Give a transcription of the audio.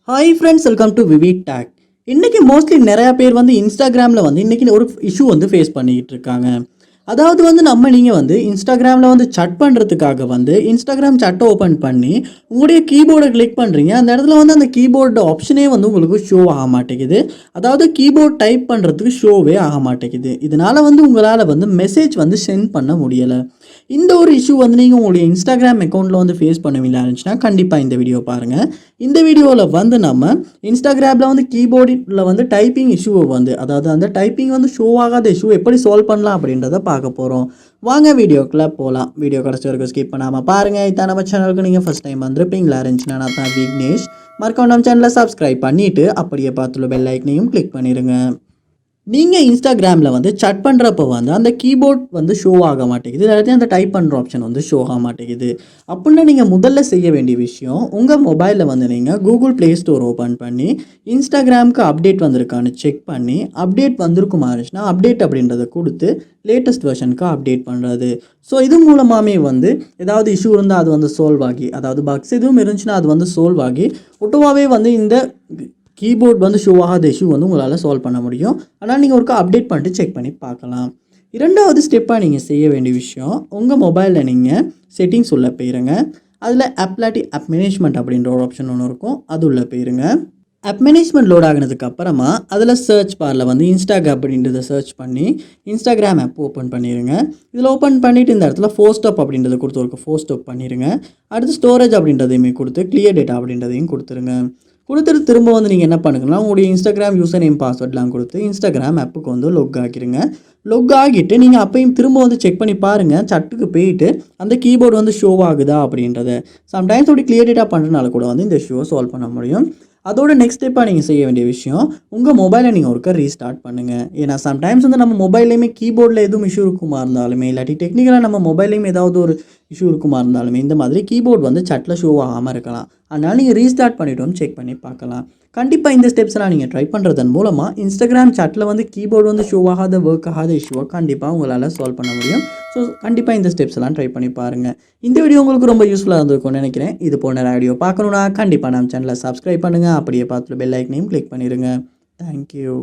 Hi friends, welcome to VividTech. இன்றைக்கி mostly நிறையா பேர் வந்து இன்ஸ்டாகிராமில் வந்து இன்றைக்கி ஒரு இஷ்யூ வந்து ஃபேஸ் பண்ணிக்கிட்டு இருக்காங்க. அதாவது வந்து நீங்கள் வந்து இன்ஸ்டாகிராமில் வந்து சட் பண்ணுறதுக்காக வந்து இன்ஸ்டாகிராம் சட்டை ஓப்பன் பண்ணி உங்களுடைய கீபோர்டை கிளிக் பண்ணுறீங்க. அந்த இடத்துல வந்து அந்த கீபோர்டு ஆப்ஷனே வந்து உங்களுக்கு ஷோ ஆக மாட்டேங்குது. அதாவது கீபோர்ட் டைப் பண்ணுறதுக்கு ஷோவே ஆக மாட்டேங்குது. இதனால் வந்து உங்களால் வந்து மெசேஜ் வந்து சென்ட் பண்ண முடியலை. இந்த ஒரு இஷ்யூ வந்து நீங்கள் உங்களுடைய இன்ஸ்டாகிராம் அக்கௌண்ட்டில் வந்து ஃபேஸ் பண்ணுவீங்களா இருந்துச்சுன்னா கண்டிப்பாக இந்த வீடியோ பாருங்கள். இந்த வீடியோவில் வந்து நம்ம இன்ஸ்டாகிராமில் வந்து கீபோர்டில் வந்து டைப்பிங் இஷ்யூவை வந்து அதாவது அந்த டைப்பிங் வந்து ஷோ ஆகாத இஷ்யூ எப்படி சால்வ் பண்ணலாம் அப்படின்றத பார்க்க போகிறோம். வாங்க வீடியோக்குள்ளே போகலாம். வீடியோ கடைசி வரைக்கும் ஸ்கிப் பண்ணாமல் பாருங்கள். இதான் நம்ம சேனலுக்கு நீங்கள் ஃபஸ்ட் டைம் வந்துருப்பீங்களா இருந்துச்சுன்னா நான் தான் விக்னேஷ். மறக்காம நம்ம சேனலை சப்ஸ்கிரைப் பண்ணிவிட்டு அப்படியே பார்த்துள்ள பெல் ஐக்கனையும் கிளிக் பண்ணிடுங்க. நீங்கள் இன்ஸ்டாகிராமில் வந்து சட் பண்ணுறப்போ வந்து அந்த கீபோர்ட் வந்து ஷோ ஆக மாட்டேங்குது, இல்லாட்டி அந்த டைப் பண்ணுற ஆப்ஷன் வந்து ஷோ ஆக மாட்டேங்குது. அப்படின்னா நீங்கள் முதல்ல செய்ய வேண்டிய விஷயம், உங்கள் மொபைலில் வந்து நீங்கள் கூகுள் ப்ளே ஸ்டோர் ஓப்பன் பண்ணி இன்ஸ்டாகிராமுக்கு அப்டேட் வந்திருக்கான்னு செக் பண்ணி அப்டேட் வந்திருக்குமா இருந்துச்சுன்னா அப்டேட் அப்படின்றத கொடுத்து லேட்டஸ்ட் வெர்ஷனுக்கு அப்டேட் பண்ணுறது. ஸோ இது மூலமாகவே வந்து ஏதாவது இஷ்யூ இருந்தால் அது வந்து சால்வ் ஆகி, அதாவது பக்ஸ் எதுவும் இருந்துச்சுன்னா அது வந்து சால்வ் ஆகி ஒட்டுவாகவே வந்து இந்த கீபோர்ட் வந்து ஷோ ஆகாத இஷ்யூ வந்து உங்களால் சால்வ் பண்ண முடியும். ஆனால் நீங்கள் ஒருக்கா அப்டேட் பண்ணிட்டு செக் பண்ணி பார்க்கலாம். இரண்டாவது ஸ்டெப்பாக நீங்கள் செய்ய வேண்டிய விஷயம், உங்கள் மொபைலில் நீங்கள் செட்டிங்ஸ் உள்ளே போயிருங்க. அதில் ஆப் மேனேஜ்மெண்ட் அப்படின்ற ஒரு ஆப்ஷன் ஒன்று இருக்கும், அது உள்ளே போயிருங்க. ஆப் மேனேஜ்மெண்ட் லோட் ஆகினதுக்கு அப்புறமா அதில் சர்ச் பாரில் வந்து இன்ஸ்டாகிராம் அப்படின்றத சர்ச் பண்ணி இன்ஸ்டாகிராம் ஆப் ஓப்பன் பண்ணிடுங்க. இதில் ஓப்பன் பண்ணிவிட்டு இந்த இடத்துல ஃபோஸ்டப் அப்படின்றத கொடுத்து ஒரு ஃபோஸ்டப் பண்ணிடுங்க. அடுத்து ஸ்டோரேஜ் அப்படின்றதையுமே கொடுத்து கிளியர் டேட்டா அப்படின்றதையும் கொடுத்துருங்க. கொடுத்துட்டு திரும்ப வந்து நீங்கள் என்ன பண்ணுங்கன்னா உங்களுடைய இன்ஸ்டாகிராம் யூசர் நேம் பாஸ்வேர்ட்லாம் கொடுத்து இன்ஸ்டாகிராம் ஆப்புக்கு வந்து லொக் ஆகிடுங்க. லொக் ஆகிட்டு நீங்கள் அப்பையும் திரும்ப வந்து செக் பண்ணி பாருங்கள், சட்டுக்கு போயிட்டு அந்த கீபோர்டு வந்து ஷோ ஆகுதா அப்படின்றத. சம்டைம்ஸ் அப்படி கிளியர் டேட்டா பண்ணுறதுனால கூட வந்து இந்த ஷோ சால்வ் பண்ண முடியும். அதோட நெக்ஸ்ட் ஸ்டெப்பாக நீங்கள் செய்ய வேண்டிய விஷயம், உங்கள் மொபைலை நீங்கள் ஒருக்கா ரீஸ்டார்ட் பண்ணுங்கள். ஏன்னா சம்டைம்ஸ் வந்து நம்ம மொபைல்லையுமே கீபோர்டில் எதுவும் இஷ்யூ இருக்குமா இருந்தாலுமே, இல்லாட்டி டெக்னிக்கலாக நம்ம மொபைல்லையும் ஏதாவது ஒரு இஷ்யூ இருக்குமா இருந்தாலுமே இந்த மாதிரி கீபோர்டு வந்து சட்டில் ஷோ ஆகாமல் இருக்கலாம். அதனால் நீங்கள் ரீஸ்டார்ட் பண்ணிவிட்டு செக் பண்ணி பார்க்கலாம். கண்டிப்பாக இந்த ஸ்டெப்ஸ்லாம் நீங்கள் ட்ரை பண்ணுறதன் மூலமாக இன்ஸ்டாகிராம் சாட்டில் வந்து கீபோர்டு வந்து ஷோ ஆகாத ஒர்க் ஆகாத இஷ்யூவை கண்டிப்பாக உங்களால் சால்வ் பண்ண முடியும். ஸோ கண்டிப்பாக இந்த ஸ்டெப்ஸ் எல்லாம் ட்ரை பண்ணி பாருங்கள். இந்த வீடியோ உங்களுக்கு ரொம்ப யூஸ்ஃபுல்லாக இருந்திருக்கும்னு நினைக்கிறேன். இது போன்ற வீடியோ பார்க்கணுன்னா கண்டிப்பாக நம்ம சேனலை சப்ஸ்கிரைப் பண்ணுங்கள். அப்படியே பார்த்துட்டு பெல் ஐக்கனையும் கிளிக் பண்ணிடுங்க. தேங்க்யூ.